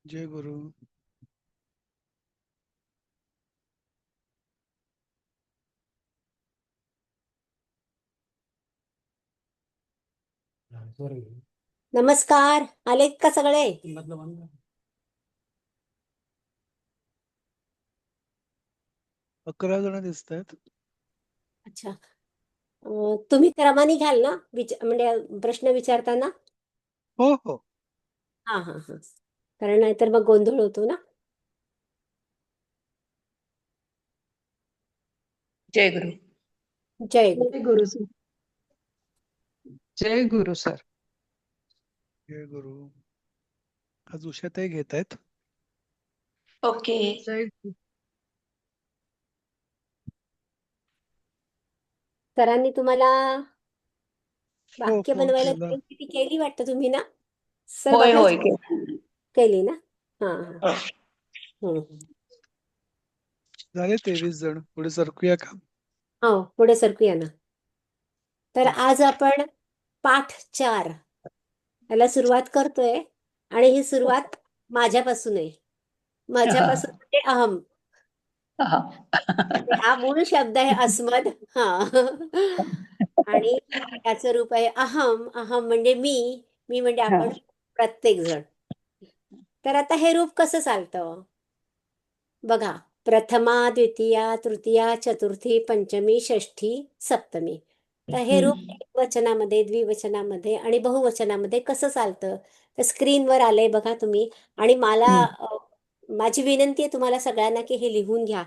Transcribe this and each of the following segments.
जय गुरु. नमस्कार. आलेत का सगळे? 11 जण दिसत आहेत. अच्छा. तुम्ही क्रमाने घ्याल ना म्हणजे प्रश्न विचारताना? हो हो. हा हा हा. कारण नाहीतर मग गोंधळ होतो ना. जय गुरु. जय गुरु. जय गुरु सर. जय गुरु सर. जय गुरु. आज उषाताई घेत आहेत. ओके. जय गुरु. सरांनी तुम्हाला हो, वाक्य फोन बनवायला केला. किती केली वाटतं तुम्ही ना? सर होय होय बघायचे केली ना? हा हा. हो. हम्म. झाले 23 जण. पुढे सरकूया का? हो, पुढे सरकूया ना. तर आज आपण पाठ 4 याला सुरुवात करतोय आणि ही सुरुवात माझ्यापासून आहे. माझ्यापासून म्हणजे अहम. हा. हा मूळ शब्द आहे अस्मद. हा. आणि त्याचं रूप आहे अहम. अहम म्हणजे मी म्हणजे आपण प्रत्येक जण. तर आता हे रूप कसं चालतं बघा. प्रथमा, द्वितीया, तृतीया, चतुर्थी, पंचमी, षष्ठी, सप्तमी. तर हे रूप एकवचनामध्ये, द्विवचनामध्ये आणि बहुवचनामध्ये कसं चालतं तर स्क्रीनवर आलंय बघा तुम्ही. आणि मला माझी विनंती आहे तुम्हाला सगळ्यांना की हे लिहून घ्या.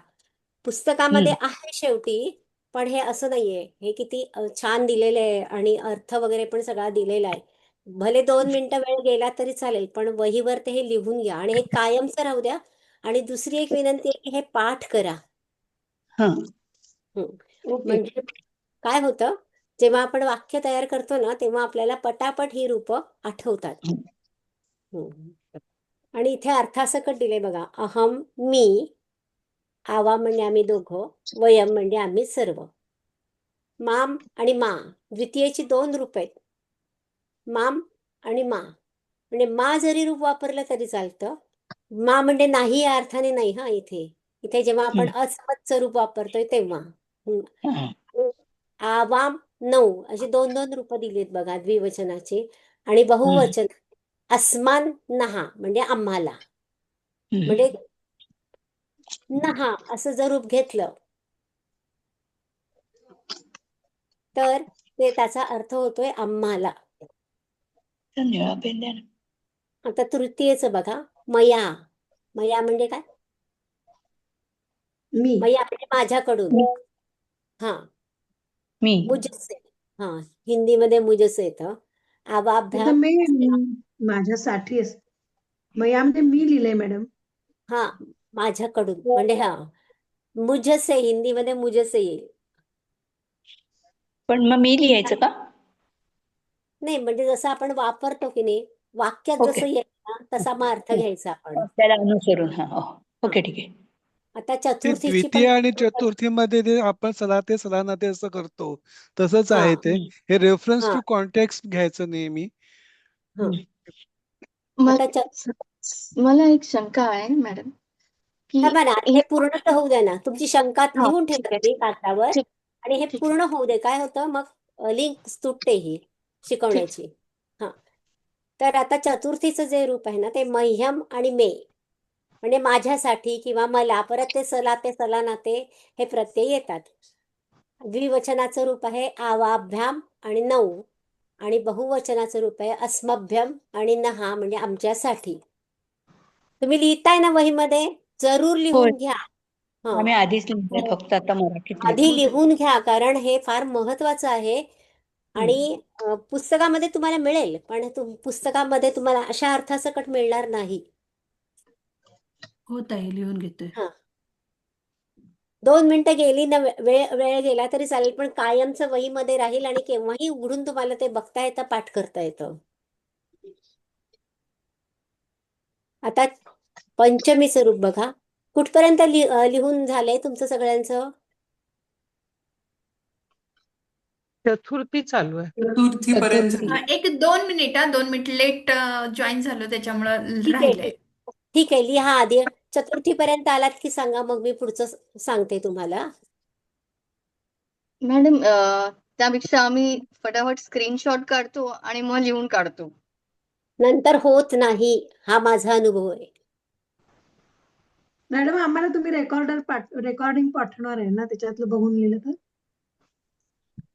पुस्तकामध्ये आहे शेवटी, पण हे असं नाहीये. हे किती छान दिलेलं आहे आणि अर्थ वगैरे पण सगळा दिलेला आहे. भले 2 मिनिटं वेळ गेला तरी चालेल, पण वहीवर ते हे लिहून घ्या आणि हे कायमचं राहू द्या. आणि दुसरी एक विनंती आहे की हे पाठ करा. हं. ओके. म्हणजे काय होतं, जेव्हा आपण वाक्य तयार करतो ना, तेव्हा आपल्याला पटापट ही रूपं आठवतात. आणि इथे अर्थासकट दिले बघा. अहम मी, आवा म्हणजे आम्ही दोघं, वयम म्हणजे आम्ही सर्व. माम आणि मा द्वितीयेची 2 रूप आहेत. माम आणि मा म्हणजे मा जरी रूप वापरलं तरी चालतं. मा म्हणजे नाही या अर्थाने नाही हा. इथे इथे जेव्हा आपण अस्मतचं रूप वापरतोय तेव्हा. आवाम 9 अशी 2 रूपं दिलीत बघा द्विवचनाची. आणि बहुवचन अस्मान नहा म्हणजे आम्हाला. म्हणजे नहा असं जर रूप घेतलं तर ते त्याचा अर्थ होतोय आम्हाला. धन्यवाद बेंद्या. आता तृतीयेचं बघा. मया. मया म्हणजे काय? मी मया म्हणजे माझ्याकडून. हा. मी मुझसे. हा. हिंदीमध्ये मुझसे येतं. तिथं आवाभ्याम. मी माझ्यासाठी मयामध्ये मी लिहिलंय मॅडम. हा. माझ्याकडून म्हणजे हा. मुझसे हिंदीमध्ये मुझसे येईल. पण मग मी लिहायचं का? नाही म्हणजे जसं आपण वापरतो की नाही, वाक्यात ओके. जसं येईल ना तसा मग अर्थ घ्यायचा आपण. त्याला अनुसरून. हा. हा. ओके ठीक आहे. आता ते चतुर्थीची द्वितीय पण आणि चतुर्थीमध्ये ते आपण सलाते सलानाते असं करतो तसंच हा आहे ते. हे रेफरन्स हा टू कॉन्टेक्स्ट घ्यायचं नेहमी. हा. आता मला एक शंका आहे मॅडम की थांबा ना, हे पूर्ण तर होऊ द्या ना. तुमची शंका हा लिहून ठेवा मी कागदावर. ठीक आणि हे ठीक पूर्ण होऊ दे. काय होतं मग लिंक तुटते ही ठीक शिकवण्याची. हा. तर आता चतुर्थीचं जे रूप आहे ना ते मह्यम आणि मे म्हणजे माझ्यासाठी किंवा मला. परत ते सलाते सलानाते हे प्रत्यय येतात. द्विवचनाचं रूप आहे आवाभ्याम आणि 9 आणि बहुवचनाचं रूप आहे अस्मभ्यम आणि नहा म्हणजे आमच्यासाठी. तुम्ही लिहिताय ना वहीमध्ये? जरूर होय. लिहून घ्या. हा. आम्ही आधीच लिहिलंय, फक्त आता मराठीत आधी लिहितो. लिहून घ्या कारण हे फार महत्वाचं आहे. आणि पुस्तकामध्ये तुम्हाला मिळेल, पण पुस्तकामध्ये तुम्हाला अशा अर्थासकट मिळणार नाही. होत आहे, लिहून घेतोय. हा. 2 मिनिटं गेली ना, वेळ वेळ गेला तरी चालेल, पण कायमचं वहीमध्ये राहील आणि केव्हाही उघडून तुम्हाला ते बघता येतं, पाठ करता येतं. आता पंचमी स्वरूप बघा. कुठपर्यंत लिहून झालंय तुमचं सगळ्यांचं? चतुर्थी चालू आहे. चतुर्थीपर्यंत चतुर्थी. एक 2 मिनिट 2 मिनिट लेट जॉईन झालो त्याच्यामुळं ठीक आहे राहिलंय. ठीक. ठीक आहे, लिहा आधी. चतुर्थीपर्यंत आलात की सांगा, मग मी पुढचं सांगते तुम्हाला. मॅडम त्यापेक्षा आम्ही फटाफट स्क्रीनशॉट काढतो आणि मग लिहून काढतो. नंतर होत नाही, हा माझा अनुभव आहे. मॅडम आम्हाला तुम्ही रेकॉर्डिंग पाठवणार आहे ना, त्याच्यातलं बघून लिहिलं तर?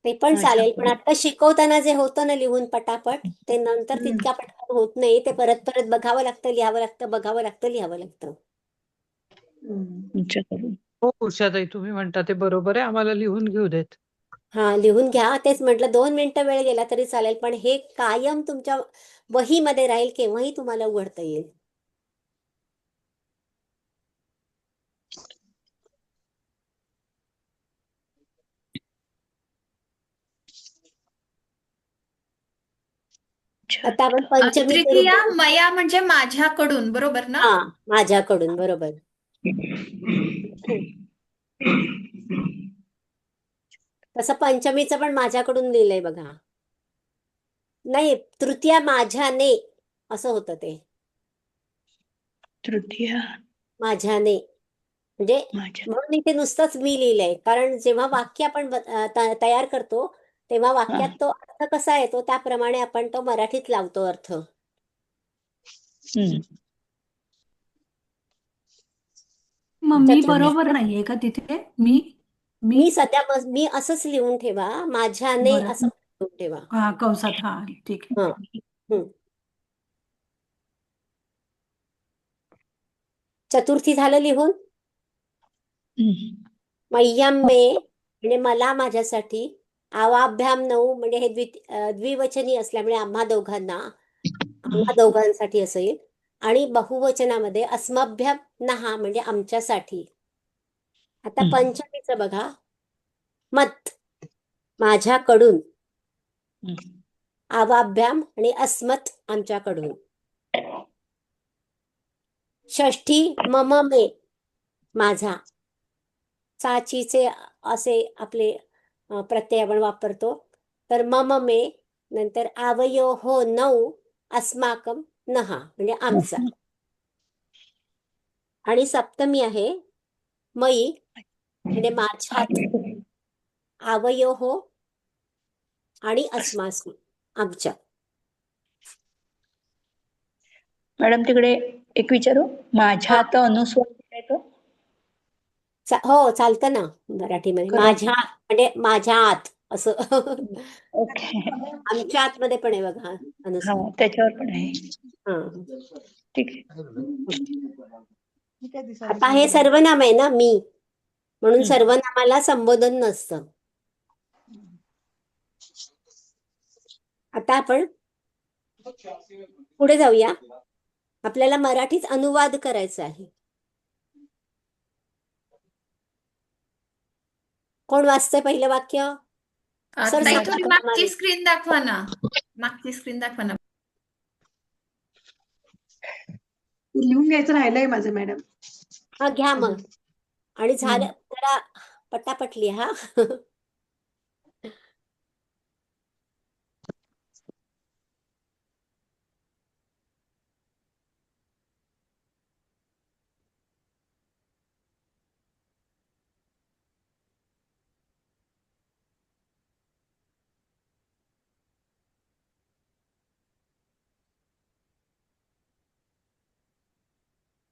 ते पण चालेल, पण माझ्याकडून. आता शिकवताना जे होतं ना लिहून पटापट, ते नंतर हम्म. तितक्या पटकन होत नाही. ते परत परत बघावं लागतं, लिहावं लागतं, बघावं लागतं, लिहावं लागतं. हम्म. तुमच्याकडून. हो उषाताई, तुम्ही म्हणता ते बरोबर आहे, आम्हाला लिहून घेऊ देत. हा, लिहून घ्या. तेच म्हटलं, 2 मिनिटं वेळ गेला तरी चालेल, पण हे कायम तुमच्या वहीमध्ये राहील, केव्हाही तुम्हाला उघडता येईल. अच्छा. आता आपण पंचमीचं तृतीया रूप. मया म्हणजे माझ्याकडून, बरोबर ना? हा, माझ्याकडून, बरोबर. तसं पंचमीचं पण माझ्याकडून लिहिलंय बघा. नाही, तृतीया माझ्याने असं होतं ते. तृतीया माझ्याने म्हणजे माझ्या. म्हणून इथे नुसतंच मी लिहिलंय, कारण जेव्हा वाक्य आपण तयार करतो तेव्हा हा. वाक्यात तो अर्थ कसा येतो त्याप्रमाणे आपण तो मराठीत लावतो अर्थ. हम्म. मग मी चतुर्थी. बरोबर नाहीये का तिथे? मी मी मी सध्या मी असंच लिहून ठेवा, माझ्याने बरं. असं लिहून ठेवा. हा, कंसात. हा, ठीक आहे. हा. हम्म. चतुर्थी झालं लिहून. हम्म. मह्यम मे म्हणजे मला, माझ्यासाठी. आवाभ्याम नऊ म्हणजे हे द्विवचनी असल्यामुळे आम्हा दोघांना, आम्हा दोघांसाठी असेल. आणि बहुवचनामध्ये अस्मभ्यम नहा म्हणजे आमच्यासाठी. आता हम्म. पंचमीचं बघा. मत माझ्याकडून, हम्म. आवाभ्याम आणि अस्मत आमच्याकडून. षष्ठी मम मे माझा. चाचीचे असे आपले प्रत्यय आपण वापरतो. तर मम मे नंतर आवयो हो नऊ अस्माकम नहा म्हणजे आमचा. आणि सप्तमी आहे मई म्हणजे माझ्यात. आवयो हो आणि अस्मासु आमच्या. मॅडम तिकडे एक विचारू, माझ्या हा. आता अनुस्वार आहे तो. हो, चालतं ना मराठीमध्ये. खरं. माझ्या म्हणजे माझ्या आत असं. ओके. आमच्या आतमध्ये पण आहे बघा हा, अनुस्वार. त्याच्यावर पण आहे. हा. ठीक आहे. आता हे सर्वनाम आहे ना मी, म्हणून हम्म. सर्वनामाला संबोधन नसतं. आता आपण पुढे जाऊया. आपल्याला मराठीत अनुवाद करायचा आहे. कोण वाचतंय पहिलं वाक्य? सर ताई, सांगा थोडी बरं मागची मला. स्क्रीन दाखवा ना. मागची स्क्रीन दाखवा ना. लिहून घ्यायचं राहिलंय माझं मॅडम. हा, घ्या मग. आणि झालं हम्म. जरा पटापट लिहा.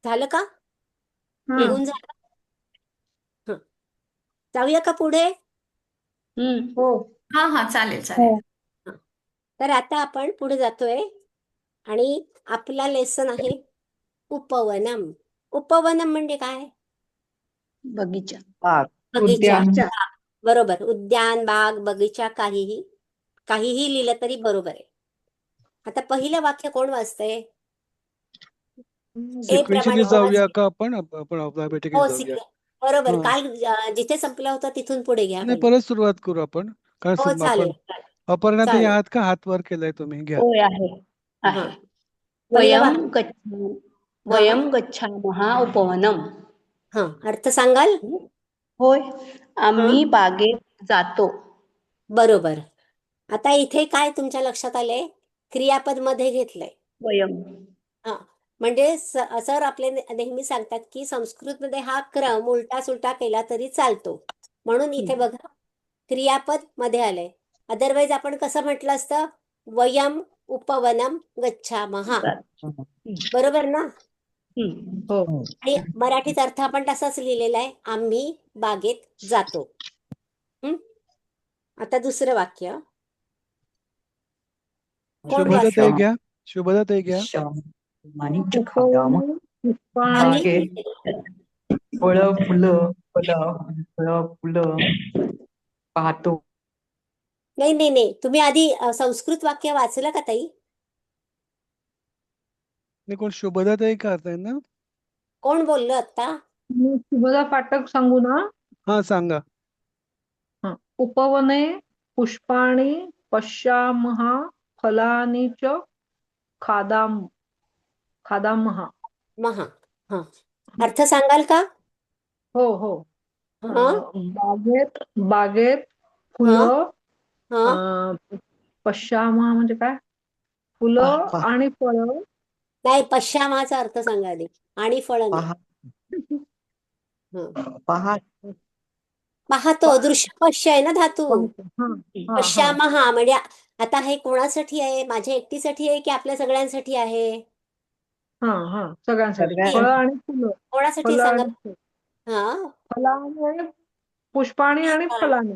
झालं का? हा. लिहून झालं? हं. जाऊया का पुढे? हम्म. हो. हा हा, चालेल चालेल. हं. तर आता आपण पुढे जातोय आणि आपला लेसन आहे उपवनम. उपवनम म्हणजे काय? बगीचा. बगीचा. बगीचा. बरोबर. उद्यान, बाग, बगीचा, काहीही काहीही लिहिलं तरी बरोबर आहे. आता पहिलं वाक्य कोण वाचतंय? ए सिक्वेन्शियली प्रमाणे जाऊया कोणाचं? का आपण आपण अल्फाबेटिकली हो, जाऊया. बरोबर. हा. काल जिथे संपला होता तिथून पुढे घ्या नाही, पहिले. परत सुरुवात करू आपण. कारण हो, आपण चालेल. अपर्णा ताई चालेल. आहात का? हात वर केलाय तुम्ही, घ्या. होय, आहे आहे. हा. पहिलं वयम वाक्य. वयम गच्छामः उपवनम. हा, अर्थ सांगाल? होय, हा, आम्ही बागेत जातो. बरोबर. आता इथे काय तुमच्या लक्षात आलंय? क्रियापद मध्ये घेतलंय. वयम. हा, म्हणजे सर आपले नेहमी सांगतात की संस्कृतमध्ये हा क्रम उलटा सुलटा केला तरी चालतो. म्हणून इथे बघा क्रियापद मध्ये आलंय. अदरवाईज आपण कसं म्हटलं असतं, वयम उपवनम गच्छामः. बरोबर ना? हो. आणि मराठीत अर्थ आपण तसाच लिहिलेला आहे, आम्ही बागेत जातो. हं? आता दुसरं वाक्य कोण शुभदाताई वाचतं? घ्या. शुभदाताई घ्या. माणिक खादाम आम्ही फळं फुलं फुलं पाहतो. नाही नाही नाही, तुम्ही आधी संस्कृत वाक्य वाचलं का ताई? नाही, कोण शुभदाताई करताय ना? कोण बोललं आता? मी शुभदा पाठक सांगू ना? हा, सांगा. उपवने पुष्पाणि पश्यामः फलानि च खादामः. महा. हा, अर्थ सांगाल का? हो हो. हा बागेत फुलं हा पश्यामः म्हणजे काय? फुलं आणि फळं. नाही, पश्यामाचा अर्थ सांगा आधी. आणि फळ नाही. हं. पाहतो, दृश्य पश्य आहे ना धातू. पश्यामहा म्हणजे आता हे कोणासाठी आहे? माझ्या एकटीसाठी आहे की आपल्या सगळ्यांसाठी आहे? सगळ्यांसाठी नाही. फळं आणि फुलं. कोणासाठी फळं सांगा? आणि हा, फलाने पुष्पाणी आणि फलाने.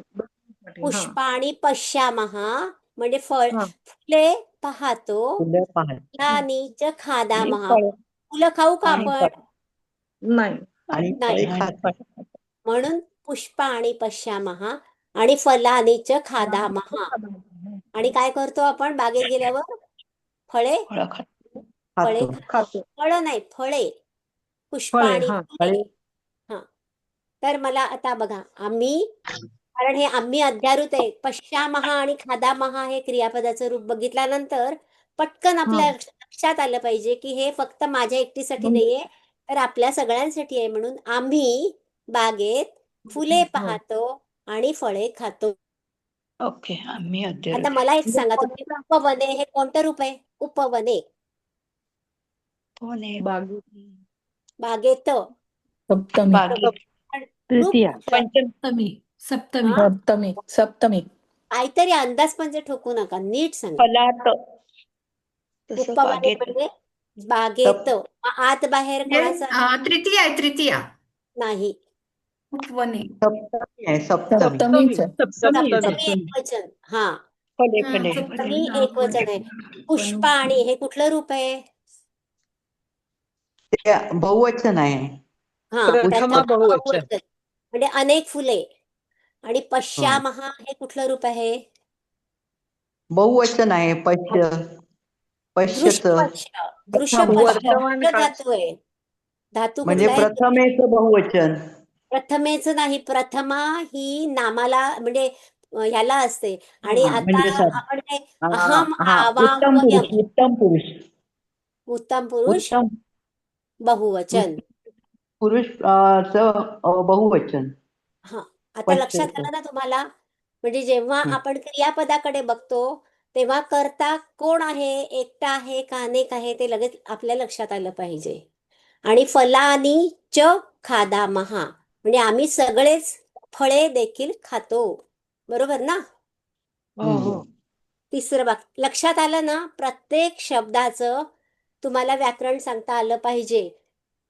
पुष्पाणि पश्यामहा म्हणजे फळ हा. फुले पाहतो, फलानि च खादामहा. फुलं खाऊ का आपण? नाही. नाही. म्हणून पुष्प आणि पश्यामहा आणि फलानि च खादामहा. आणि काय करतो आपण बागेत गेल्यावर? फळे फळे खातो. फळं नाही, फळे. पुष्प फळे, आणि हा. फुले. हा, तर मला आता बघा, आम्ही, कारण हे आम्ही अध्यारूत आहे. पश्यामहा आणि खादामहा हे क्रियापदाचं रूप बघितल्यानंतर पटकन आपल्या लक्षात आलं पाहिजे की हे फक्त माझ्या एकटीसाठी नाहीये, तर आपल्या सगळ्यांसाठी आहे. म्हणून आम्ही बागेत फुले पाहतो आणि फळे खातो. ओके. आम्ही आता मला एक सांगा, तुम्ही उपवने हे कोणतं रूप आहे? उपवने बागेत सप्तमी रूप सप्तमी सप्तमी हा? सप्तमी काहीतरी अंदाज म्हणजे ठोकू नका, नीट सांगा. फलाट उपवने म्हणजे बागेत. आत बाहेर कोणाचं तृतीया आहे, तृतीया नाही. उपवने सप्तमी सप्तमी एकवचन. हा, सप्तमी एकवचन आहे. पुष्प आणि हे कुठलं रूप आहे? बहुवचन आहे. हा, प्रथमा त्याचं बहुवचन. बहुवचन. म्हणजे अनेक फुले. आणि पश्यामहा हे कुठलं रूप आहे? बहुवचन आहे. पश्यच दृश्यपश्य वर्तमान कुठलं काळ. धातू आहे? धातू म्हणजे कुठला आहे? प्रथमेचं बहुवचन. प्रथमेच नाही, प्रथमा ही नामाला म्हणजे ह्याला असते. आणि आता म्हणजे आपण काय अहम उत्तम आवाहयम, उत्तम पुरुष बहुवचन. पुरुष बहुवचन. हा, आता लक्षात पश्यचं. आलं ना तुम्हाला? म्हणजे जेव्हा आपण क्रियापदाकडे बघतो तेव्हा कर्ता कोण आहे, एकटा आहे का अनेक आहे, ते लगेच आपल्या लक्षात आलं पाहिजे. आणि फलानी च खादामहा म्हणजे आम्ही सगळेच फळे देखील खातो. बरोबर ना? तिसरं वाक्य लक्षात आलं ना? प्रत्येक शब्दाचं तुम्हाला व्याकरण सांगता आलं पाहिजे.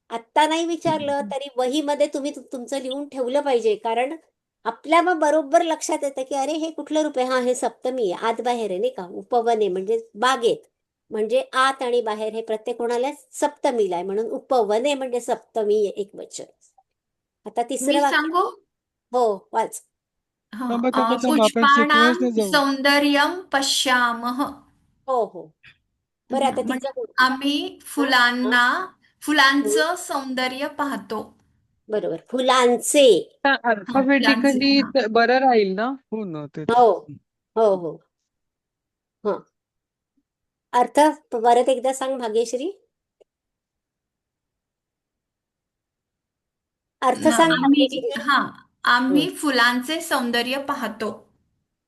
आत्ता नाही विचारलं तरी वहीमध्ये तुम्ही तुमचं लिहून ठेवलं पाहिजे, कारण आपल्या मग बरोबर लक्षात येतं की अरे हे कुठलं रूप आहे? हा, हे सप्तमी आहे, आत बाहेर आहे नाही का? उपवने म्हणजे बागेत, म्हणजे आत आणि बाहेर हे प्रत्येक कोणाला सप्तमीला आहे. म्हणून उपवने म्हणजे सप्तमी एकवचन. आता मी तिसरं वाक्य. सांगू? हो, वाच. थांबा, आपण पुष्पाणां सिक्वेन्सने जाऊ. सौंदर्यं पश्यामः. हो हो, बरं. आता म्हणजे तिचं बोल. आम्ही फुलांचं सौंदर्य पाहतो. बरोबर, फुलांचे. अल्फाबेटिकली बरं राहील ना? हो ना, ते हो हो हो. हा, अर्थ परत एकदा सांग भाग्यश्री. अर्थ सांग भाग्यश्री. आम्ही फुलांचे सौंदर्य पाहतो.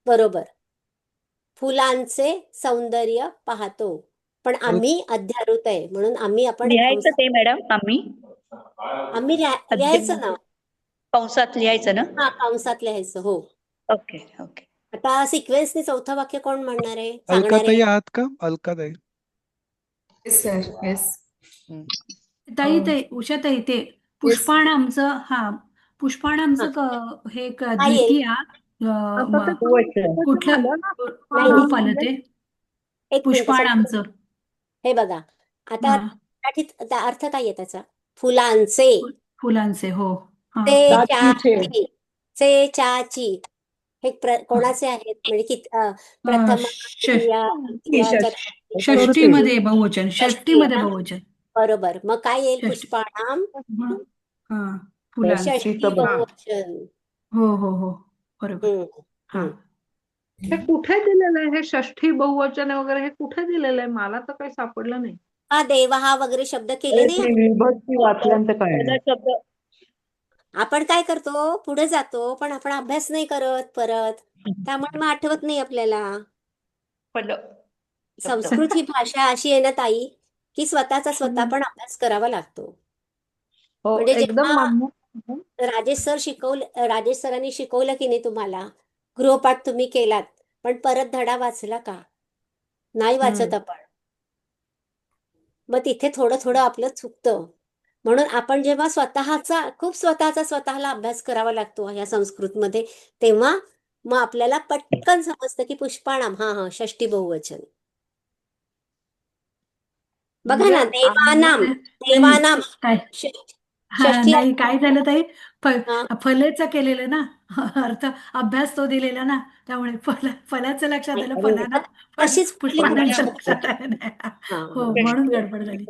बरोबर, फुलांचे सौंदर्य पाहतो. पण आम्ही अध्यारोत आहे म्हणून आम्ही आपण लिहायचं ते मॅडम आम्ही आम्ही लिहायचं ना. कंसात लिहायचं ना? हा, कंसात लिहायचं. हो. Okay okay. आता सिक्वेन्सने चौथं वाक्य कोण म्हणणार आहे, सांगणार अलकाताई आहे? आहात का? अलकाताई. Yes sir yes. ताई ते उषाताई ते पुष्पाणामचं हे काय येईल? द्वितीया कुठलं नाही, रूप आलं ते एक मिनिट. पुष्पाणामचं? हे बघा, आता हा, मराठीत अर्थ काय आहे त्याचा? फुलांचे. फुलांचे. हो. हा. ते चाची, चे चाची हे कोणाचे आहेत म्हणजे प्रथम, द्वितीया, तृतीया, चतुर्थी. षष्टीमध्ये बहुवचन. षष्टीमध्ये ना? बहुवचन. बरोबर. मग काय येईल? षष्टी. पुष्पाणाम हा, फुलांचे. षष्टी बहुवचन. हो हो हो, बरोबर. हम्म, हा. हम्म. हे कुठे दिलेलं आहे हे षष्ठी बहुवचन वगैरे हे कुठे दिलेलं आहे? मला तर काही सापडलं नाही. हा, देवहा वगैरे शब्द केले नाही. विभक्ती वाचल्यानंतर काय आहे? पहिला शब्द आपण काय करतो, पुढे जातो पण आपण अभ्यास नाही करत परत, त्यामुळे मग आठवत नाही आपल्याला. पहिलं शब्द. संस्कृत ही भाषा अशी आहे ना ताई, की स्वतः पण अभ्यास करावा लागतो. हो, म्हणजे एकदम जेव्हा मान्य. राजेश सरांनी शिकवलं की नाही तुम्हाला, गृहपाठ तुम्ही केलात पण परत धडा वाचला का? नाही वाचत आपण. मग तिथे थोडं थोडं आपलं चुकतं. म्हणून आपण जेव्हा स्वतःला अभ्यास करावा लागतो या संस्कृतमध्ये, तेव्हा मग आपल्याला पटकन समजतं की पुष्पाणाम हा षष्टी बहुवचन. बघा ना, देवानाम काय षष्टी नाही, काय झालं ताई, हा. फलेचं केलेलं ना अर्थ, अभ्यास तो दिलेला ना, त्यामुळे फलाचं लक्षात आलं, फलाना तशीच कुठली पुष्पाणाचं कुठली लक्षात आलं नाही. हा, हो, म्हणून गडबड झाली.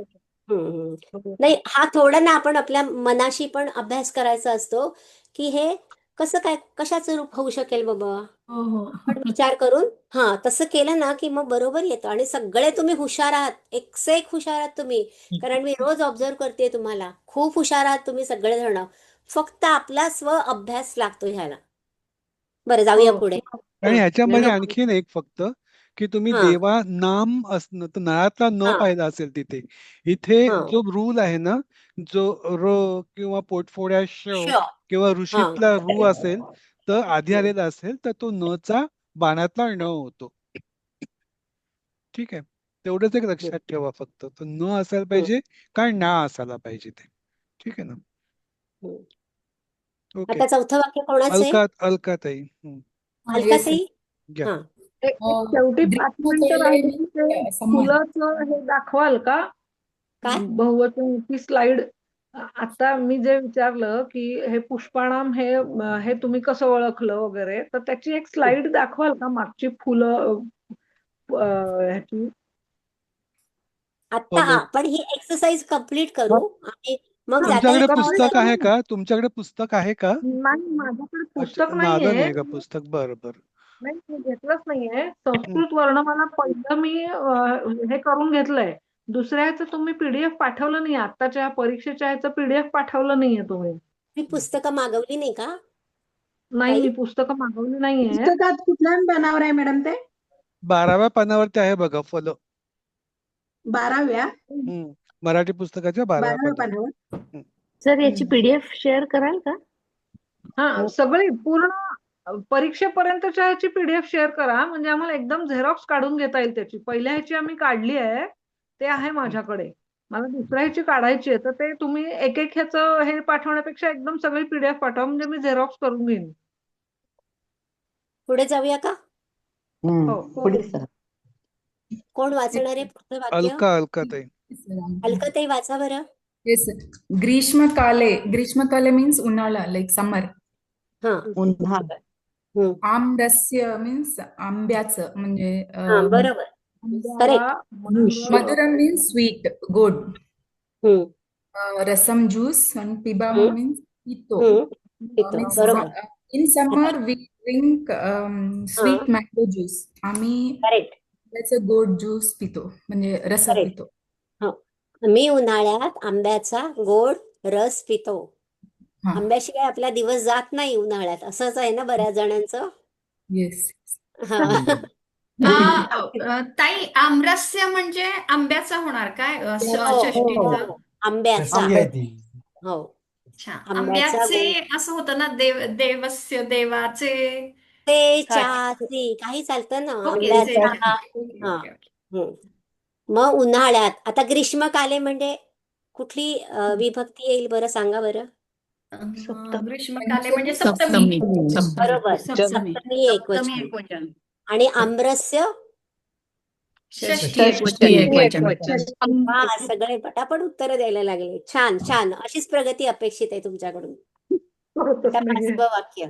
नाही, हा थोडा ना आपण आपल्या मनाशी पण अभ्यास करायचा असतो की हे कसं काय, कशाचं रूप होऊ शकेल बाबा. हो हो. पण विचार करून तसं केलं ना की मग बरोबर येतं. आणि सगळे तुम्ही हुशार आहात, एक से एक हुशार आहात तुम्ही, कारण मी रोज ऑब्झर्व करते तुम्हाला. खूप हुशार आहात तुम्ही सगळेजण. फक्त आपला स्व अभ्यास लागतो ह्याला. बरं, जाऊया पुढे. आणि ह्याच्यामध्ये हा. आणखीन एक फक्त की तुम्ही हा. देवा नाम असणं तर नळातला न हा. पाहिला असेल तिथे. इथे हा. जो रूल आहे ना, जो र किंवा पोटफोड्या श श. किंवा ऋषीतला रू असेल तर आधी आलेला असेल तर तो नचा बाणातला न होतो. ठीक आहे, तेवढंच एक लक्षात ठेवा फक्त. तो न असायला पाहिजे का ना असायला पाहिजे ते. ठीक आहे ना? ओके. आता चौथं वाक्य कोणाचं आहे? अलकाताई. अलकाताई. घ्या. हा. शेवटी 5 मिनिटं राहिली की ते फुलाचं हे दाखवाल का? काय? बहुवचन ती स्लाइड. आता मी जे विचारलं की हे पुष्पाणाम हे तुम्ही कसं ओळखलं वगैरे, तर त्याची एक स्लाइड दाखवाल का मागची फुलं ह्याची? आता आपण ही एक्सरसाइज कंप्लीट करू आणि मग तुमच्याकडे जाता पुस्तक आहे का? तुमच्याकडे पुस्तक आहे का? नाही, माझ्याकडे अच्छा, पुस्तक आलं नाहीये. नाही का पुस्तक? बरं बरं. नाही, मी घेतलंच नाहीये. संस्कृत वर्णमाला पहिलं मी हे करून घेतलंय. दुसऱ्याचं तुम्ही पीडीएफ पाठवलं नाही, आत्ताच्या परीक्षेच्या ह्याचं पीडीएफ पाठवलं नाहीये तुम्ही. मी पुस्तकं मागवली नाही का? नाही, ताई? मी पुस्तकं मागवली नाहीये. पुस्तकात कुठल्या पानावर आहे मॅडम ते? 12व्या पानावरती आहे बघा फल. 12व्या मराठी पुस्तकाच्या 12व्या पानावर. पानावर. सर याची पीडीएफ शेअर कराल का? हा, सगळी पूर्ण परीक्षेपर्यंतच्या ह्याची पीडीएफ शेअर करा, म्हणजे आम्हाला एकदम झेरॉक्स काढून घेता येईल त्याची. पहिल्या ह्याची आम्ही काढली आहे, ते आहे माझ्याकडे. मला दुसऱ्या ह्याची काढायची आहे, तर ते तुम्ही एक ह्याचं हे पाठवण्यापेक्षा एकदम सगळी पीडीएफ पाठवा, म्हणजे मी झेरॉक्स करून घेईन. पुढे जाऊया का? हो. कोण वाचणार आहे पुढचं वाक्य? अलकाताई. अलकाताई वाचा बरं. येस. ग्रीष्मकाले मीन्स उन्हाळा, लाईक समर. आमरस्य मीन्स आंब्याचं, म्हणजे बरोबर, करेक्ट. मधुरम मीन्स स्वीट, गोड. रसम ज्यूस आणि पिबामा मीन्स पितो. बरोबर, in summer we drink sweet mango juice. आम्ही करेक्ट. आंब्याचं गोड ज्यूस पितो, म्हणजे रस पितो. मी उन्हाळ्यात आंब्याचा गोड रस पितो. हा. आंब्याशिवाय आपला दिवस जात नाही उन्हाळ्यात, असंच आहे ना बऱ्याच जणांचं. येस. हा. ताई आमरस्य म्हणजे आंब्याचा होणार काय हो षष्टीचा? हो आंब्याचा षष्टी आहे ती. हो अच्छा आंब्याचा आंब्याचे गोड असं होतं ना देवस्य देवाचे ते काय ची काही चालतं ना ओके आंब्याचा ओके हा ओके हम्म. मग उन्हाळ्यात आता ग्रीष्मकाले म्हणजे कुठली विभक्ती येईल बरं सांगा बरं सप्तमी ग्रीष्मकाले म्हणजे सप्तमी बरोबर सप्तमी सप्तमी एकवचन एकवचन आणि आम्रस्य षष्ठी षष्टी एकवचन एकवचन. वा सगळे पटापट उत्तरं द्यायला लागले छान छान अशीच प्रगती अपेक्षित आहे तुमच्याकडून आता नाहीये. 5वं वाक्य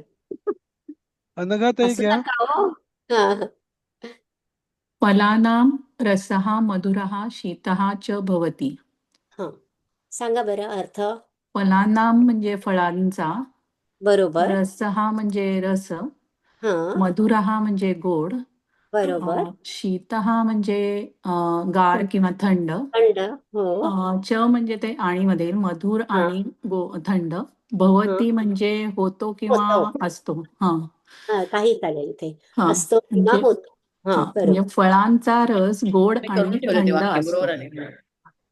अनघाताई असू घ्या. नका हो हा फलानां रसः मधुरः शीतः च भवति. हा सांगा बरं अर्थ फलानां म्हणजे फळांचा, बरोबर रसः म्हणजे रस, हा मधुरः म्हणजे गोड, बरोबर शीतः म्हणजे गार किंवा थंड, थंड हो च म्हणजे ते आणि मध्ये मधुर हा आणि थंड, हा भवती म्हणजे होतो किंवा होतं असतो. हा हा काही चालेल इथे हा असतो किंवा म्हणजे होतो हा म्हणजे बरोबर फळांचा रस गोड आणि थंड असतो.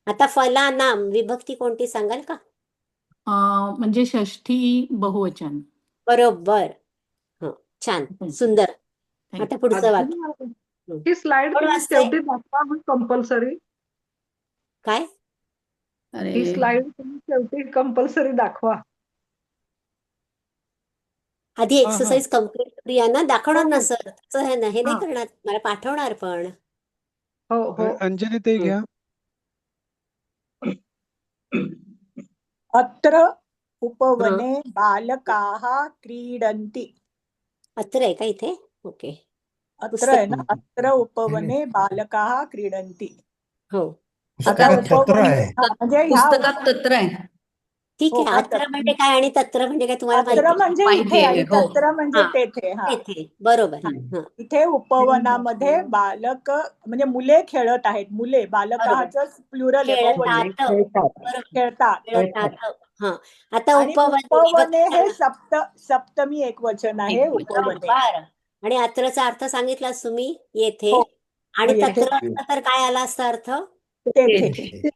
आता फलानाम विभक्ती कोणती सांगाल का म्हणजे षष्ठी बहुवचन. बरोबर हो छान सुंदर आता पुढचं वाक्य अजून हं. ही स्लाइड कोण तुम्ही वाचतंय शेवटी दाखवा कंपल्सरी. काय ही स्लाइड तुम्ही शेवटी कंपल्सरी दाखवा. आधी हा हा एक्सरसाइज कम्प्लीट करूया ना दाखवणार हो ना हो सर हे नाही हा करणार मला पाठवणार पण हो हो अंजली ताई हं. घ्या. अत्र हं. उपवने बालकाः क्रीडन्ति. अत्र आहे का इथे ओके अत्र आहे पुस्तक ना, अत्र उपवने बालकाः क्रीडन्ति. हो आता पुस्तकात तत्र उपवन आहे. म्हणजे ह्या ठीक हो आहे का अत्र म्हणजे काय आणि तत्र म्हणजे काय तुम्हाला अत्र माहिती म्हणजे इथे आणि तत्र म्हणजे हा तेथे. हा तेथे बरोबर हा. हा इथे उपवनामध्ये बालक म्हणजे मुले खेळत आहेत. मुले बरोबर बालकाचं प्लुरल आहे, बहुवचन. खेळतात बरोबर खेळतात. खेळतात हा आता आणि उपवन उपवने विभक्ती हे सांगा सप्तमी एकवचन आहे. उपवने बरोबर आणि अत्रचा अर्थ सांगितलाच तुम्ही येथे हो आणि येथे तत्र असता तर काय आला असता अर्थ तेथे.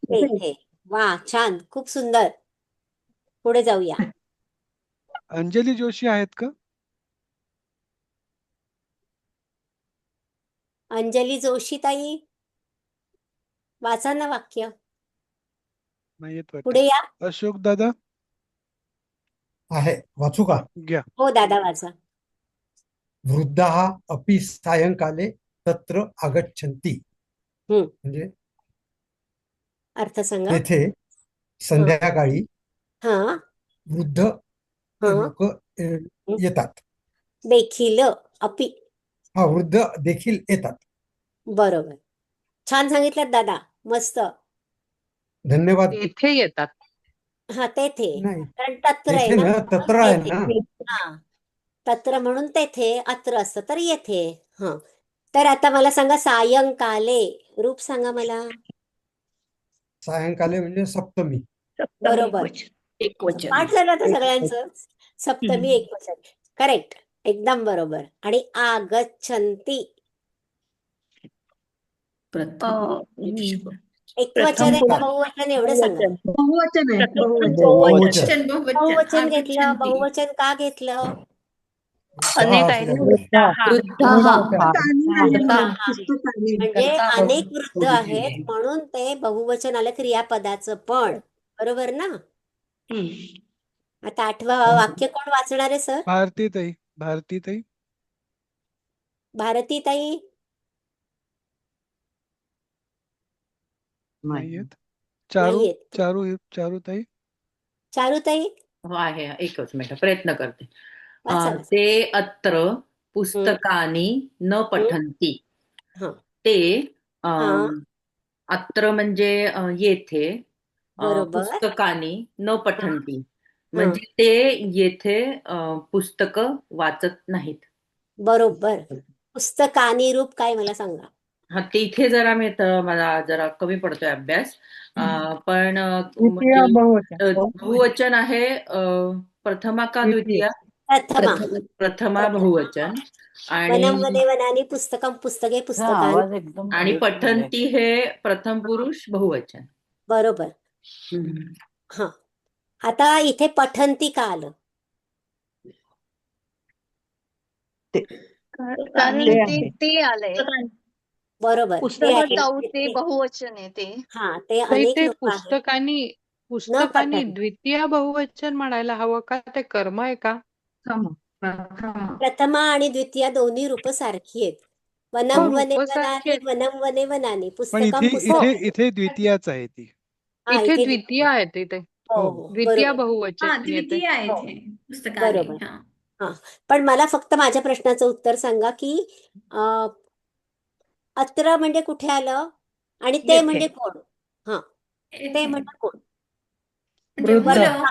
तेथे वा छान खूप सुंदर पुढे जाऊया अंजली जोशी आहेत का? अंजली जोशी ताई वाचा ना वाक्य नाही येत वाटत. पुढे या अशोक दादा आहे. वाचू का? घ्या. हो दादा वाचा वृद्धाः अपि सायंकाले तत्र आगच्छन्ति. हम्म म्हणजे अर्थ सांगा तेथे हा संध्याकाळी हा वृद्ध हा लोक येतात. देखील अपि हा वृद्ध देखील येतात. बरोबर छान सांगितलं दादा मस्त धन्यवाद. तेथे येतात. हा तेथे नाही कारण तत्र आहे तेथे ना ना म्हणून तत्र आहे तेथे ना. हा तत्र म्हणून तेथे अत्र असतं तर येथे हा तर आता मला सांगा सायंकाले रूप सांगा मला सायंकाले म्हणजे सप्तमी. सप्तमी बरोबर एकवचन. पाठ झालं आता सगळ्यांचं सप्तमी एकवचन करेक्ट एकदम बरोबर आणि आगच्छन्ति एकवचन आहे का बहुवचन एवढं सांगा बहुवचन आहे बहुवचन. बहुवचन. बहुवचन घेतलं बहुवचन का घेतलं अनेक आहेत ना. पुस्तकाने आहे हा म्हणून पुस्तकाने. म्हणजे अनेक वृद्ध आहेत म्हणून ते बहुवचन आलं क्रियापदाचं पण बरोबर ना आता 8वं वाक्य कोण वाचणार आहे सर भारती ताई. भारती ताई भारती ताई नाही येत. चारू नाही येत चारू चारू ताई चारू ताई आहे एकच मिनिट प्रयत्न करते. वाचा वाचा ते अत्र हम्म पुस्तकानि न हम्म पठन्ति. हा ते हा अत्र म्हणजे येथे बरोबर पुस्तकानि न हा पठन्ति हा म्हणजे ते येथे पुस्तक वाचत नाहीत. बरोबर पुस्तकानी रूप काय मला सांगा हा तिथे जरा मला जरा कमी पडतोय अभ्यास पण द्वितीय म्हणजे बहुवचन. बहुवचन आहे प्रथमा का द्वितीय प्रथमा. प्रथमा बहुवचन. वनम आणि वने वनानी पुस्तकम पुस्तके पुस्तकानि. आणि पठंती हे प्रथम पुरुष बहुवचन. बरोबर. हम्म. हा, आता इथे पठंती का आलं? कारण ते आलंय. बरोबर, ते पुस्तकात आहे. जाऊ ते बहुवचन आहे ते. हा, ते ताई, अनेक ते लोक आहेत पुस्तकांनी न पुस्तकांनी पठन. द्वितीय बहुवचन म्हणायला हवं का? ते कर्म आहे का? प्रथमा आणि द्वितीय दोन्ही रूप सारखी आहेत. हो, वनम वने रूप सारखी वनानी आहेत. वनम वने वनानी पण पुस्तकम इथे हो, इथे पुस्तके. इथे द्वितीयाच आहे ती. हा, इथे इथे द्वितीय आहे तिथे. हो हो हो, द्वितीय बरोबर. बहुवचन हा, येते. द्वितीय आहे हो, इथे पुस्तकाने. बरोबर. हा. हा, पण मला फक्त माझ्या प्रश्नाचं उत्तर सांगा की अ, अत्र म्हणजे कुठे आलं आणि ते येथे. म्हणजे कोण? हा, ते येथे म्हणजे कोण? म्हणजे वृद्ध. मुलं.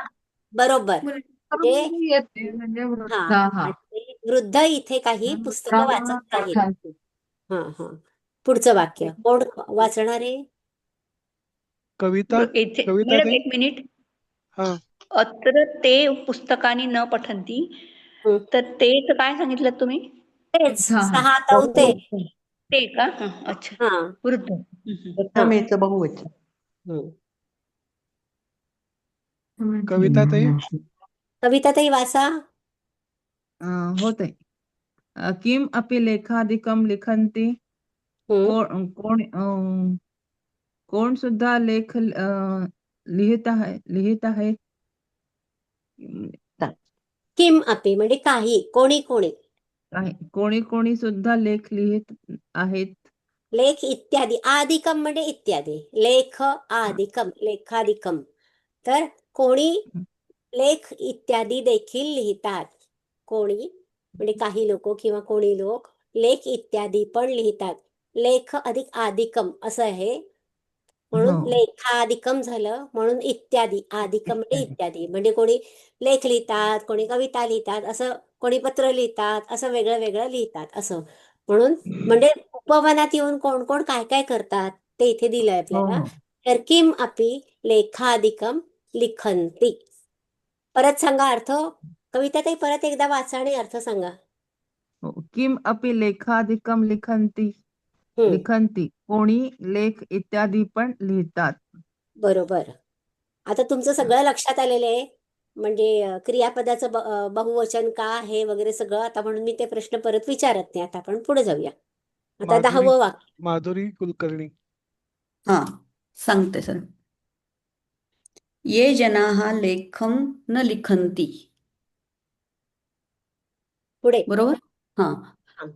बरोबर. मुलं. म्हणजे येते म्हणजे हा, वृद्ध. आणि वृद्ध इथे काही पुस्तकं वाचत नाहीत. हा हा, पुढचं वाक्य कोण वाचणार आहे? कविता येथे कविता मॅडम ते एक मिनिट. हा अत्र ते पुस्तकानी न पठंती. हं. तर तेच काय सांगितलं तुम्ही? तेच सहा तौ ते. ते का? अच्छा. हा वृद्ध. प्रथमेचं बहुवचन. हं. कविता ते कविता ताई वाचा. होते. किम अपि लेखाधिकम लिखन्ति. हं. कोण सुद्धा लेख लिहित आहे. किम अपि म्हणजे काही, कोणी कोणी. कोणी कोणी सुद्धा लेख लिहित आहेत. लेख इत्यादी. आदिकम म्हणजे इत्यादी. लेख आदिकम, लेखादिकम. तर कोणी लेख इत्यादी देखील लिहितात. कोणी म्हणजे काही लोक किंवा कोणी लोक लेख इत्यादी पण लिहितात. लेख अधिक आदिकम असं आहे. म्हणून हो. लेखादिकम झालं, म्हणून इत्यादी. आदिकम म्हणजे इत्यादी. म्हणजे कोणी लेख लिहितात, कोणी कविता लिहितात, असं कोणी पत्र लिहितात, असं वेगळं वेगळं लिहितात असं. म्हणून म्हणजे उपवनात येऊन कोण कोण काय काय करतात ते इथे दिलंय आपल्याला. हो. तर किम अपि लेखादिकम लिखन्ति. परत सांगा अर्थ. कविता ताई परत एकदा वाचा आणि अर्थ सांगा. किम अपि लेखाधिकम लिखन्ति. हम्म, कोणी लेख इत्यादी पण लिहितात. बरोबर. आता तुमचं सगळं लक्षात आलेलं आहे. म्हणजे क्रियापदाचं बहुवचन का आहे वगैरे सगळं. आता म्हणून मी ते प्रश्न परत विचारत नाही. आता आपण पुढे जाऊया. आता माधुरी 10वं वाक्य. माधुरी कुलकर्णी. हा, सांगते सर. ये जनाः लेखं न लिखन्ति. पुढे. बरोबर. हा, हा.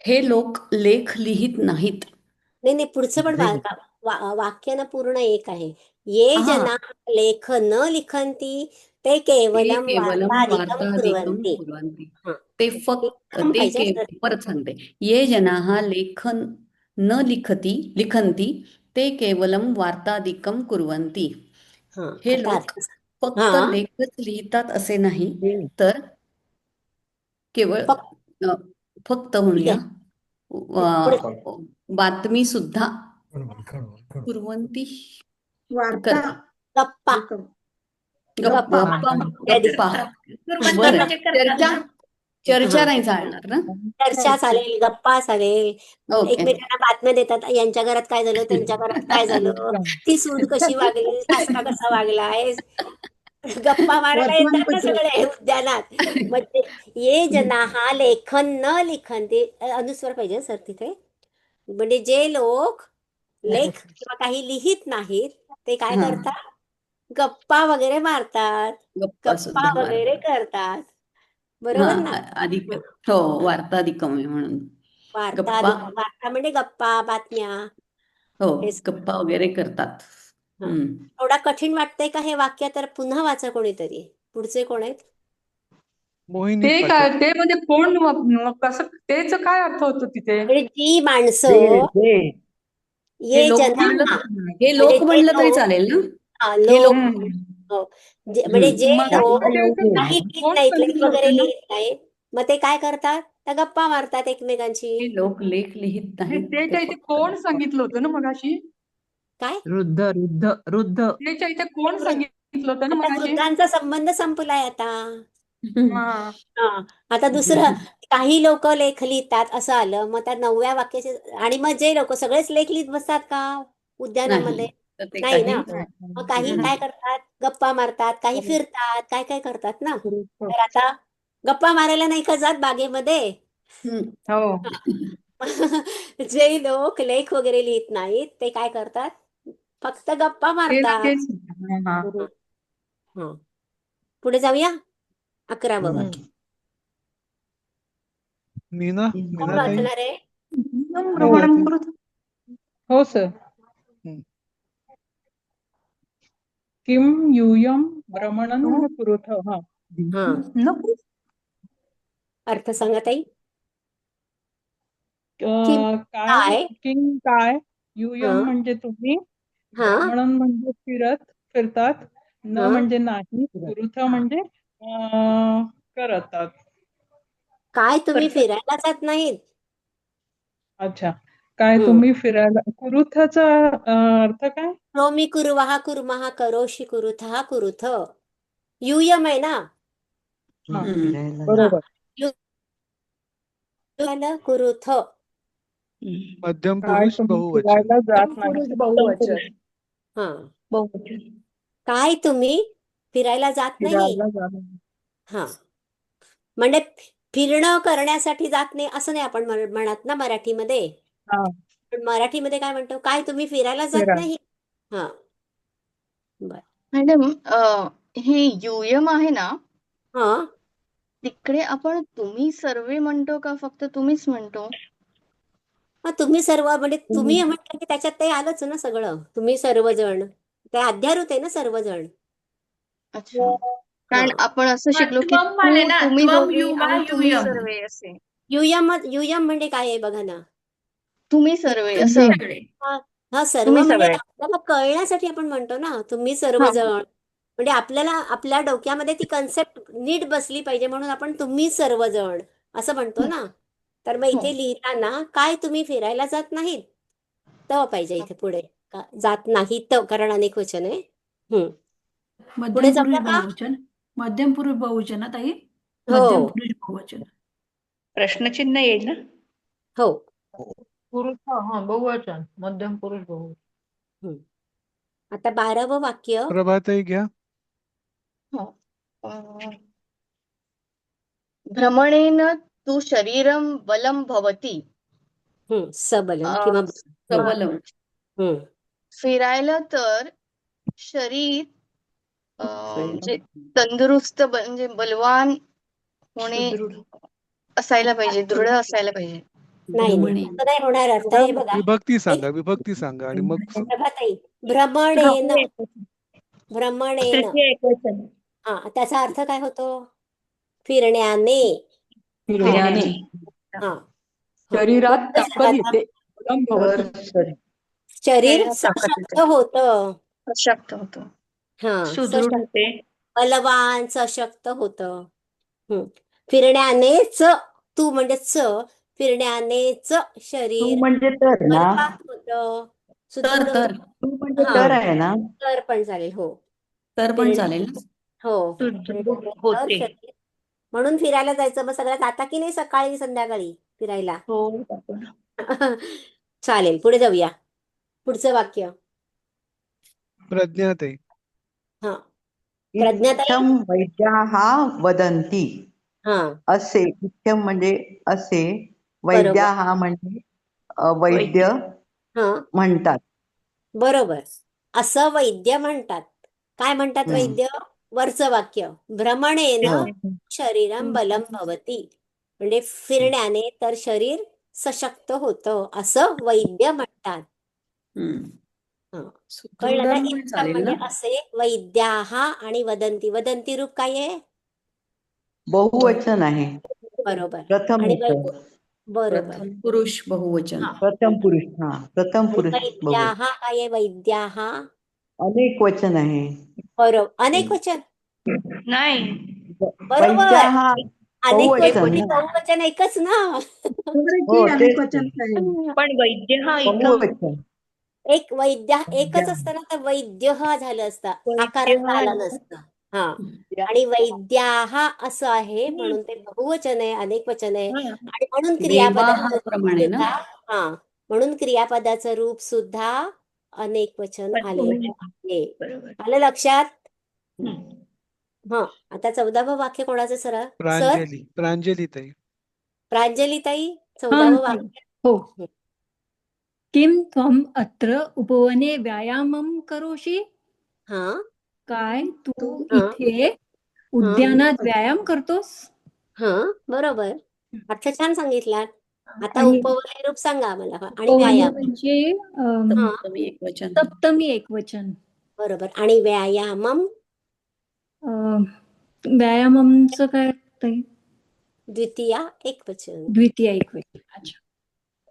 हे लोक लेख लिहित नाहीत. नाही नाही, पुढचं पण वाक्य ना पूर्ण एक आहे. ये हा, जना लेख न लिखन्ति ते ते केवलम केवलम वार्तादिकम वार्तादिकं कुर्वन्ति. कुर्वन्ति. हा, ते ते फक्त पण ते पाहिजे के सर. परत सांगते. ये जनाः लेखन न लिखन्ति ते केवलम वार्तादिकं कुर्वन्ति. हा, हे आता लोक अर्थ. फक्त हा, लेखच लिहितात असे नाही, तर केवळ फक्त म्हणूया पुढे. बातमी सुद्धा खरोखर. कुर्वन्ति वार्ता. करतात. गप्पा. गप्पा इत्यादी. गप्पा. कुर्वन्ती बरं. म्हणजे करतात. चर्चा हा, नाही चालणार ना. चर्चा चालेल, गप्पा चालेल. ओके. एकमेकांना बातम्या देतात. यांच्या घरात काय झालं, त्यांच्या घरात काय झालं, ती सून कशी वागली, सासरा कसा वागलाय. गप्पा मारायला येतात ना सगळे उद्यानात. म्हणजे ये जनाः लेखन न लिखन्ति. अनुस्वार पाहिजे सर तिथे. म्हणजे जे लोक लेख किंवा काही लिहित नाहीत ते काय हा, करतात? गप्पा वगैरे मारतात, गप्पा गप्पा सुद्धा वगैरे मारतात. करतात. बरोबर ना? हा, अधिक हो, वार्ताधिकम आहे म्हणून. गप्पा वार्ता म्हणजे गप्पा, बातम्या. हो, हे गप्पा वगैरे करतात. हा. थोडा कठीण वाटतंय का हे वाक्य? तर पुन्हा वाचा कोणीतरी. पुढचे कोण आहेत? मोहिनी ते पाटील. काय ते म्हणजे कोण कसं तेच काय अर्थ होतो तिथे? म्हणजे जी माणसं हे ये लोक जना म्हणलं म्हणजे लोक जे म्हणलं तरी लोक चालेल ना. हे लोक लोक हो. म्हणजे जे मग लोक ते काही लिहित कोण नाहीत, लेख सांगितलं वगैरे होतं ना? लिहित नाहीत, मग ते काय करतात? त्या गप्पा मारतात एकमेकांशी. हे लोक लेख लिहित नाहीत. त्याच्या इथे कोण सांगितलं होतं ना मगाशी? काय? वृद्ध. त्याच्या इथे कोण सांगितलं होतं ना आता मगाशी? वृद्धांचा संबंध संपलाय आता. हा हा. आता दुसरं, काही लोक लेख लिहितात असं आलं, मग त्या 9व्या वाक्याचे, आणि मग जे लोक सगळेच लेख लिहित बसतात का उद्यानामध्ये? नाही तर ते नाही काही ना. मग काही काय करतात, गप्पा मारतात, काही फिरतात, काय काय करतात ना. तर आता गप्पा मारायला नाही का जात बागेमध्ये? हो जे लोक लेख वगैरे लिहित नाहीत ते काय करतात, फक्त गप्पा मारतात. तेच हा हा. पुढे जाऊया. 11वं हम्म. वाक्य कोण मीनाताई. वाचणार आहे? भ्रमणं मीनाताई. कुरुते. हो सर. हम्म. किम यूयम भ्रमणं न कुरुथ. हा. हा. नको अर्थ सांगा ताई. किम काय काय? किंग काय, हा. युयम म्हणजे तुम्ही, हा. भ्रमणन म्हणजे फिरतात, न हा. म्हणजे नाही, कुरुथ म्हणजे करतात. काय तुम्ही फिरायला जात नाहीत? अच्छा. काय हम्म. तुम्ही फिरायला, कुरुथचा अर्थ काय? रोमी कुर्वः कुर्मः करोषि कुरुथः कुरुथ. यूयम आहे ना. हा, हा. बरोबर. कुरुथ. मध्यम काय पुरुष तुम्ही बहुवचन. फिरायला जात नाही. पुरुष बहुवचन. हा. बहुवचन काय तुम्ही फिरायला जात नाही? फिरायला जात नाही. हा. म्हणजे फिरणं करण्यासाठी जात नाही असं नाही आपण म्हणत ना मराठीमध्ये. हा, पण मराठीमध्ये काय म्हणतो, काय तुम्ही फिरायला जात फिरायला. नाही? हा. बर. मॅडम हे युयम आहे ना, हा. तिकडे आपण तुम्ही सर्वे म्हणतो का फक्त तुम्हीच म्हणतो? मग तुम्ही सर्व म्हणजे तुम्ही म्हटलं की त्याच्यात ते आलंच ना सगळं. तुम्ही सर्वजण, ते अध्यारूत आहे ना सर्वजण. अच्छा. हा. कारण आपण असं शिकलो की त्वम आले ना, तुम्ही त्वम दोघे युवा आणि तुम्ही युयम. सर्वे असे. युयम म्हणजे काय आहे बघा ना. तुम्ही सर्वे तुम्ही असं. सगळे. हा. हा, सर्व तुम्ही म्हणजे सगळे. आपल्याला कळण्यासाठी आपण म्हणतो ना, तुम्ही हा. सर्वजण. म्हणजे आपल्याला आपल्या डोक्यामध्ये ती कन्सेप्ट नीट बसली पाहिजे म्हणून आपण तुम्ही सर्वजण असं म्हणतो ना. तर मग हो. इथे लिहिताना काय तुम्ही फिरायला जात नाहीत, तेव्हा पाहिजे इथे पुढे. जात नाहीत कारण अनेक वचन आहे. पुढे मध्यम पुरुष जाऊया का? बहुवचन. मध्यम पुरुष बहुवचन ना ताई. हो. मध्यम पुरुष बहुवचन. प्रश्नचिन्ह येईल ना. हो. पुरुष, हा, बहुवचन, मध्यम पुरुष बहुवचन. आता 12वं वाक्य. प्रभाताई घ्या. हो. अं, भ्रमणेन तु शरीरं बलं भवति. सबलम किंवा सबलम. फिरायला तर शरीर म्हणजे तंदुरुस्त म्हणजे बलवान होणे असायला पाहिजे, दृढ असायला पाहिजे. नाही भ्रमणे. असं नाही होणार. अर्थ हे बघा. विभक्ती सांगा आणि मग प्रभाताई, भ्रमणेन. भ्रमणेन. हा, त्याचा अर्थ काय होतो? फिरण्याने. फिरण्याने. हा. शरीरात मग कसं ताकद आता येते. शरीर सशक्त होतं. सशक्त होतो. हा. सुदृढ होते. बलवान सशक्त होतं. फिरण्यानेच, तू म्हणजे फिरण्यानेच तू शरीर म्हणजे तर ना. बलवान होतं, सुदृढ तर तू म्हणजे हा. तर आहे ना. तर पण चालेल. हो. तर पण चालेल ना. हो. सुदृढ तर होते. शरीर म्हणून फिरायला जायचं. मग सगळ्यात आता की नाही सकाळी संध्याकाळी फिरायला? हो. चालेल. पुढे जाऊया. पुढचं वाक्य. प्रज्ञाताई. हा. प्रज्ञाताई. इत्थं वैद्याः वदन्ति. हा. असे, इत्थं म्हणजे असे, बरोबर. वैद्याः म्हणजे वैद्य हा. म्हणतात. बरोबर. असं वैद्य म्हणतात. काय म्हणतात वैद्य? वरचं वाक्य. भ्रमणेन शरीरं बलं भवति. म्हणजे फिरण्याने तर शरीर सशक्त होतं असं वैद्य म्हणतात. हा. कळलं ना? सुदृढम पण इत्थं चालेल म्हणजे ना. असे, वैद्याः आणि वदंती. वदंती रूप काय आहे? बहुवचन आहे. बरोबर. प्रथम आणि होतं. बरोबर. प्रथम पुरुष बहुवचन. हा. प्रथम पुरुष. हा, प्रथम आणि पुरुष बहुवचन. वैद्याः काय आहे? वैद्याः. अनेक वचन आहे. बरोबर. अनेक वचन. नाही. बरोबर. वैद्याः अनेक बहुवचन वचन, ना. बहुवचन एकच ना. हो, अनेक तेच वचन आहे. पण वैद्य हा एकम बहुवचन. एक वैद्य एकच असतं ना, तर वैद्य हा झालं असतं. आकार वैद्य हा आला नसतं. हा आणि वैद्याः असं आहे म्हणून ते बहुवचन आहे, अनेक वचन आहे. हा. आणि म्हणून क्रियापदाचं रूप प्रमाणे ना सुद्धा म्हणून क्रियापदाचं रूप सुद्धा अनेक वचन आलेलं आहे. बरोबर. आलं लक्षात? हम्म. हा आता 14वं वाक्य कोणाचं सर? प्रांजलीताई. प्रांजलीताई 14वं वाक्य. हो. किम त्वम अत्र उपवने व्यायामं करोषि? हा काय तू हा इथे उद्यानात व्यायाम करतोस? हा बरोबर. अर्थ छान सांगितलात. आता आणि उपवने रूप सांगा आम्हाला आणि उपवने व्यायाम. म्हणजे हा सप्तमी एकवचन. सप्तमी एकवचन. बरोबर. आणि व्यायामम अं, व्यायाममचं काय ताई? द्वितीया एकवचन. द्वितीय एकवचन. अच्छा.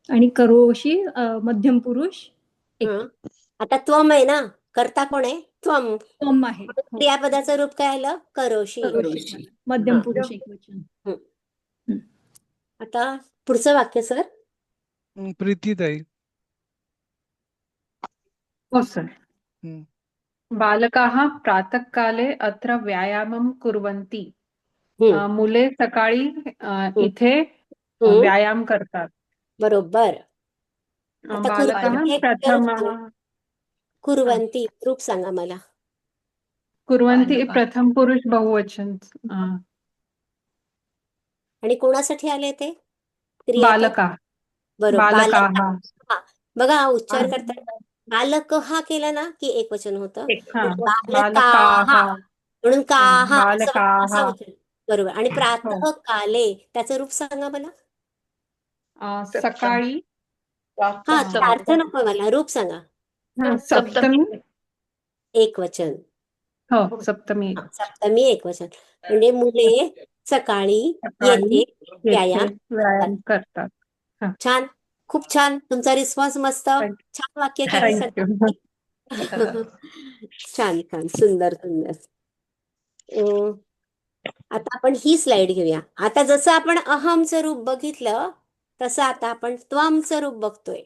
आणि करोषि मध्यम पुरुष एक. हा आता त्वम आहे ना, कर्ता कोण आहे? त्वम. त्वम आहे. हो. क्रियापदाचं रूप काय आलं? करोषी. करोषि मध्यम हा. पुरुष एकवचन. आता पुढचं वाक्य सर. प्रीतीताई. हो सर. हम्म. बालकाः प्रातःकाले अत्र व्यायामं कुर्वन्ति. मुले सकाळी इथे व्यायाम करतात. बरोबर. आता बालकाः प्रथमः कुर्वन्ती रूप सांगा मला. कुर्वन्ति प्रथम पुरुष बहुवचन. आणि कोणासाठी आले ते? क्रियापद. बालकाः. बरोबर. बालकाः. हा. बघा उच्चार करताना बालक हा केलं ना की एक वचन होतं. बालकाः म्हणून काहा असा बालकाः. उच्चार. बरोबर. आणि प्रातः काले त्याचं रूप सांगा मला. सकाळी. हा अर्थ नको मला, रूप सांगा. सप्तमी. एक वचन. हो सप्तमी. सप्तमी एक वचन. म्हणजे मुले सकाळी येथे व्यायाम करतात. छान. खूप छान. तुमचा रिस्पॉन्स मस्त. छान वाक्य केली सगळी. छान छान सुंदर सुंदर. आता आपण ही स्लाइड घेऊया. आता जसं आपण अहमचं रूप बघितलं तसं आता आपण त्वमचं रूप बघतोय.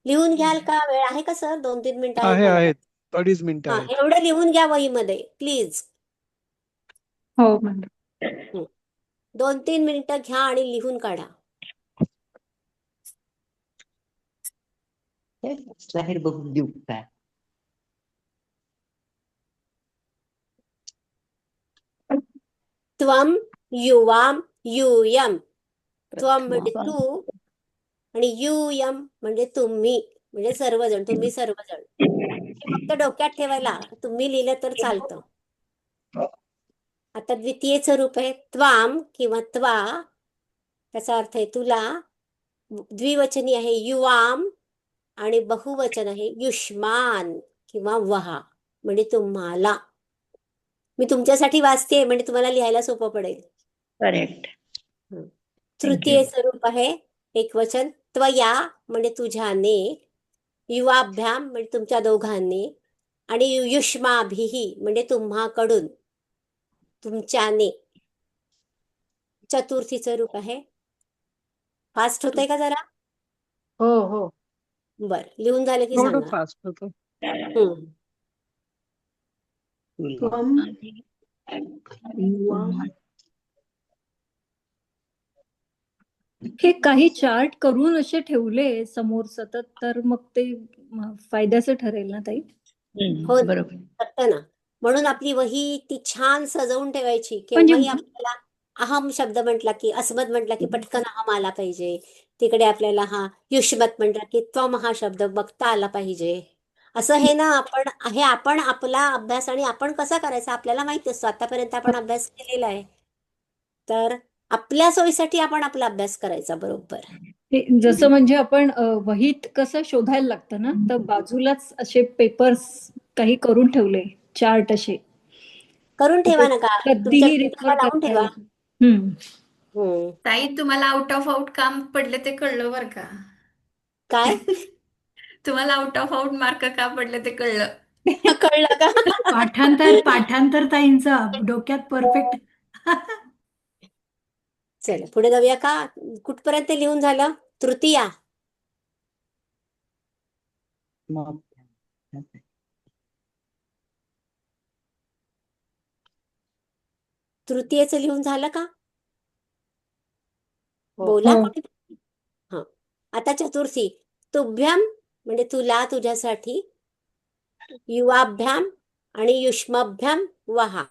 लिहून घ्याल का? वेळ आहे का सर? 2-3 मिनिटं आहेत मला. आहेत 2.5 मिनिटं हा आहेत. एवढं लिहून घ्या वहीमध्ये प्लीज. हो 2-3 मिनिटं घ्या आणि लिहून काढा. स्लाइड बघून देऊ काय? त्वम युवाम यूयम. त्वम म्हणजे तू आणि यूयम म्हणजे तुम्ही, म्हणजे सर्वजण. तुम्ही सर्वजण. हे फक्त डोक्यात ठेवायला. तुम्ही लिहिलं तर चालतं. आता द्वितीयेचं रूप आहे त्वाम किंवा त्वा. त्याचा अर्थ आहे तुला. द्विवचनी आहे युवाम आणि बहुवचन आहे युष्मान किंवा वहा म्हणजे तुम्हाला. मी तुमच्यासाठी वाचते म्हणजे तुम्हाला लिहायला सोपं पडेल. करेक्ट. तृतीयेचं रूप आहे एकवचन त्वया म्हणजे तुझ्याने. युवाभ्याम म्हणजे तुमच्या दोघांनी. आणि युष्माभिही म्हणजे तुम्हाकडून, तुमच्याने. चतुर्थीचं रूप आहे. फास्ट होतंय का जरा? हो हो. बर लिहून झालं की थोडं सांगा. फास्ट होतं. हे काही चार्ट करून असे ठेवले समोर सतत तर मग ते फायद्याचं ठरेल ना ताई? हो बरोबर. शकतं ना. म्हणून आपली वही ती छान सजवून ठेवायची. म्हणजे केव्हाही आपल्याला अहम शब्द म्हटला की, अस्मद म्हटला की पटकन अहम आला पाहिजे. तिकडे आपल्याला हा युष्मत म्हटला की त्वम हा शब्द बघता आला पाहिजे. असं हे ना आपण आपला अभ्यास आणि आपण कसा करायचा आपल्याला माहिती असतो. आतापर्यंत आपण अभ्यास केलेला आहे. तर आपल्या सोयीसाठी आपण आपला अभ्यास करायचा बरोबर. हे जसं म्हणजे आपण वहीत कसं शोधायला लागतं ना, तर बाजूलाच असे पेपर्स काही करून ठेवले चार्ट असे. करून ठेवा नका. तुमच्या कधीही पीठीला रेफर लावून ठेवा. करता. ताई तुम्हाला आउट ऑफ आउट काम पडले ते कळलं बरं का? काय? तुम्हाला आउट ऑफ आउट मार्क का पडले ते कळलं. कळलं का? पाठांतर ताईंचं डोक्यात परफेक्ट. चला पुढे जाऊया का? कुठपर्यंत लिहून झालं? तृतीया. तृतीयेचं लिहून झालं का? हो. बोला हो. कोणी. हा, आता चतुर्थी. तुभ्यम म्हणजे तुला, तुझ्यासाठी. युवाभ्याम आणि युष्मभ्याम वहा.